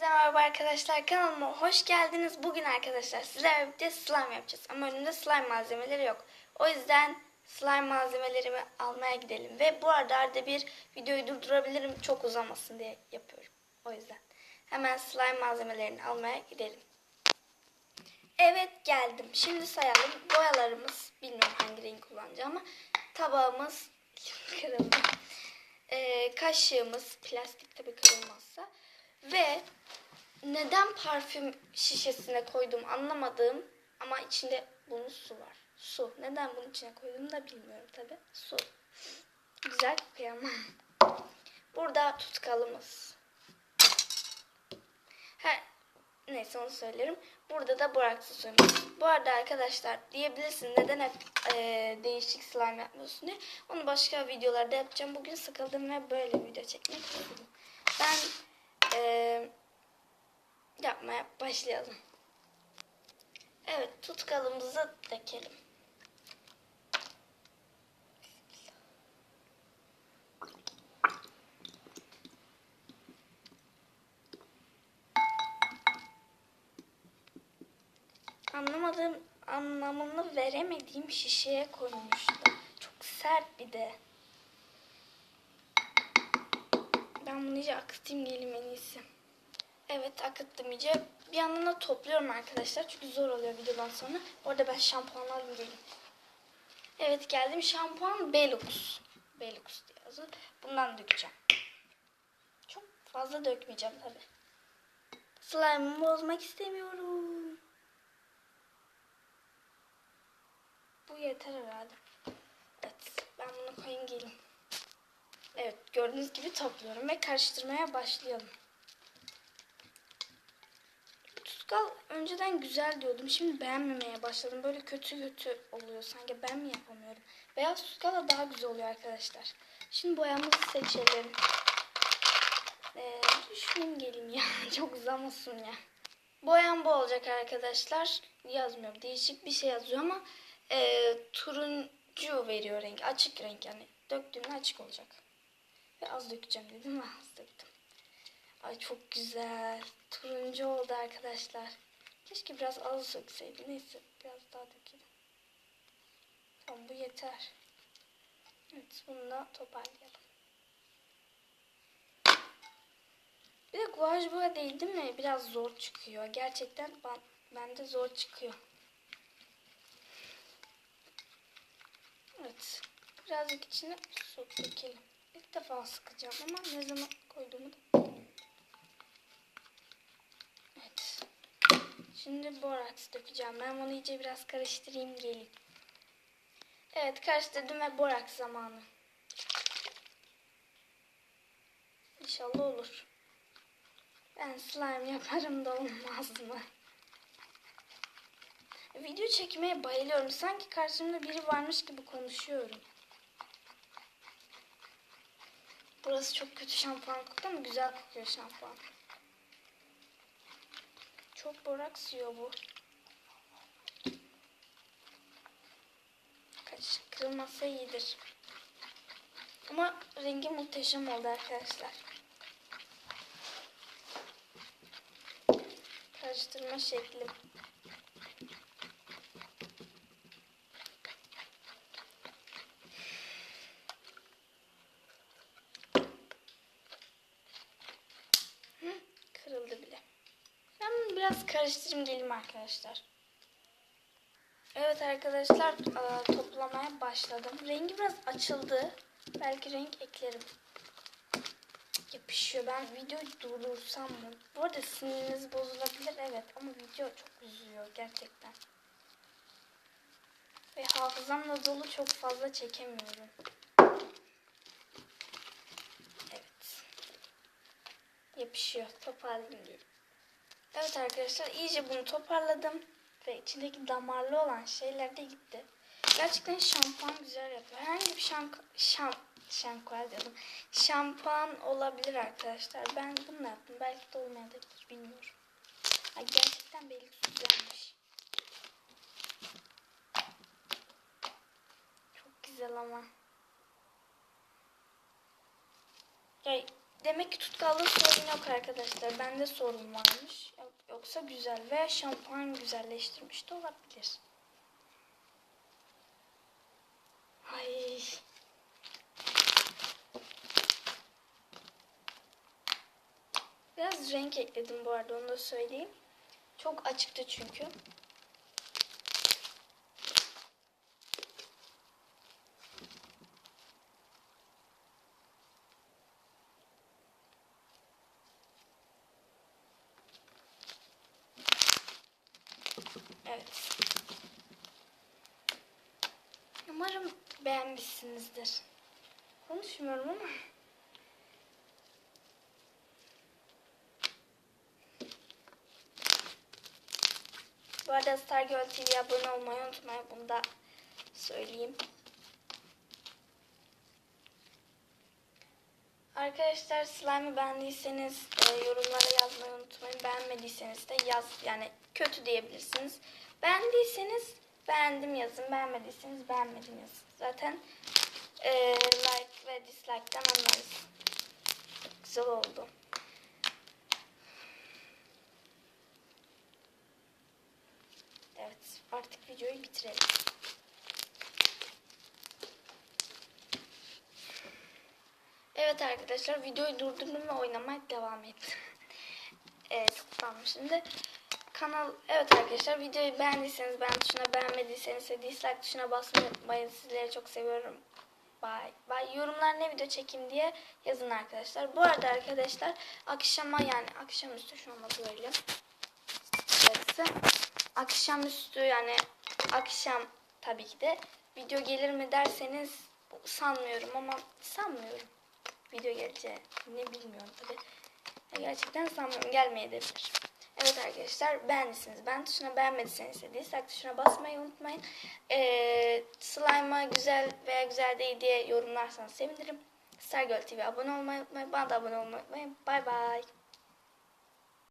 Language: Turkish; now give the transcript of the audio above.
Hepinize merhaba arkadaşlar, kanalıma hoş geldiniz. Bugün arkadaşlar sizlerle birlikte slime yapacağız ama önümde slime malzemeleri yok. O yüzden slime malzemelerimi almaya gidelim. Ve bu arada bir videoyu durdurabilirim, çok uzamasın diye yapıyorum. O yüzden hemen slime malzemelerini almaya gidelim. Evet, geldim. Şimdi sayalım. Boyalarımız, bilmiyorum hangi renk kullanacağım ama tabağımız kırıldı. Kaşığımız, plastik tabii kırılmazsa. Ve neden parfüm şişesine koydum anlamadığım ama içinde bunun su var. Su. Neden bunun içine koydum da bilmiyorum tabii. Su. Güzel kokuyor ama. Burada tutkalımız. Neyse onu söylerim. Burada da borakslı suyumuz. Bu arada arkadaşlar diyebilirsin neden hep değişik slime yapmıyorsun diye. Onu başka videolarda yapacağım. Bugün sıkıldım ve böyle video çekmek istedim. Ben yapmaya başlayalım. Evet, tutkalımızı dökelim. Anlamını veremediğim şişeye koymuştum. Çok sert bir de. Ben bunu iyice akıtayım geleyim en iyisi. Evet, akıttım iyice. Bir yandan da topluyorum arkadaşlar. Çünkü zor oluyor videodan sonra. Orada ben şampuan alayım geleyim. Evet, geldim. Şampuan Belux. Belux diye yazıyor. Bundan dökeceğim. Çok fazla dökmeyeceğim tabii. Slime'ımı bozmak istemiyorum. Bu yeter herhalde. Evet, ben bunu koyayım geleyim. Evet, gördüğünüz gibi topluyorum ve karıştırmaya başlayalım. Tutkal önceden güzel diyordum. Şimdi beğenmemeye başladım. Böyle kötü oluyor. Sanki ben mi yapamıyorum? Beyaz tutkal daha güzel oluyor arkadaşlar. Şimdi boyamızı seçelim. Düşüneyim geleyim ya. Çok uzamasın ya. Boyam bu olacak arkadaşlar. Yazmıyorum. Değişik bir şey yazıyor ama turuncu veriyor renk. Açık renk yani. Döktüğümde açık olacak. Ve az dökeceğim dedim ve az döktüm. Ay çok güzel. Turuncu oldu arkadaşlar. Keşke biraz az dökseydim. Neyse biraz daha dökelim. Tamam, bu yeter. Evet, bunu da toparlayalım. Bir de guaj boya değil mi? Biraz zor çıkıyor. Gerçekten bende zor çıkıyor. Evet. Birazcık içine su dökelim. İlk defa sıkacağım ama ne zaman koyduğumu da. Evet. Şimdi boraks dökeceğim. Ben bunu iyice biraz karıştırayım geleyim. Evet, karıştırdım ve boraks zamanı. İnşallah olur. Ben slime yaparım da olmaz mı? Video çekmeye bayılıyorum. Sanki karşımda biri varmış gibi konuşuyorum. Burası çok kötü şampuan koktu ama güzel kokuyor şampuan. Çok boraks yiyor bu. Kaşık kırılmasa iyidir. Ama rengi muhteşem oldu arkadaşlar. Karıştırma şeklim. Kırıldı bile. Ben bunu biraz karıştırayım geleyim arkadaşlar. Evet arkadaşlar, toplamaya başladım. Rengi biraz açıldı. Belki renk eklerim. Yapışıyor. Ben videoyu durdursam mı? Bu arada siniriniz bozulabilir evet ama video çok üzüyor gerçekten. Ve hafızamla dolu, çok fazla çekemiyorum. Evet. Yapışıyor. Toparlayayım diyorum. Evet arkadaşlar, iyice bunu toparladım. Ve içindeki damarlı olan şeyler de gitti. Gerçekten şampuan güzel yapıyor. Herhangi bir şampuan olabilir arkadaşlar. Ben bunu yaptım. Belki de olmayabilir. Bilmiyorum. Ay, gerçekten belki güzelmiş. Çok güzel ama. Ya, Demek ki tutkallığı sorun yok arkadaşlar. Bende sorun varmış. Yoksa güzel ve şampuan güzelleştirmiş de olabilir. Ay. Biraz renk ekledim bu arada, onu da söyleyeyim. Çok açıktı çünkü. Evet. Umarım beğenmişsinizdir. Konuşmuyorum ama. Bu arada Stargirl TV'ye abone olmayı unutmayın. Bunu da söyleyeyim. Arkadaşlar, slime'ı beğendiyseniz yorumlara yazmayı unutmayın. Beğenmediyseniz de yani kötü diyebilirsiniz. Beğendiyseniz beğendim yazın. Beğenmediyseniz beğenmedim yazın. Zaten like ve dislike'ten anlarız. Güzel oldu. Evet, artık videoyu bitirelim. Evet arkadaşlar, videoyu durdurdum ve oynamaya devam ettim. Çok utandım şimdi. Evet arkadaşlar, videoyu beğendiyseniz beğen tuşuna, beğenmediyseniz de dislike tuşuna basmayı unutmayın. Sizleri çok seviyorum. Bye. Bye. Yorumlar ne video çekeyim diye yazın arkadaşlar. Bu arada arkadaşlar, akşamüstü şu anda böyle. Burası. Akşamüstü, yani akşam tabii ki de video gelir mi derseniz sanmıyorum video geleceğini bilmiyorum tabii. Gerçekten sanmıyorum, gelmeyebilir. Evet arkadaşlar, beğendiyseniz beğen tuşuna, beğenmediyseniz de dislike tuşuna basmayı unutmayın. Slime'a güzel veya güzel değil diye yorumlarsanız sevinirim. Stargirl TV'ye abone olmayı unutmayın. Bana da abone olmayı unutmayın. Bye bye.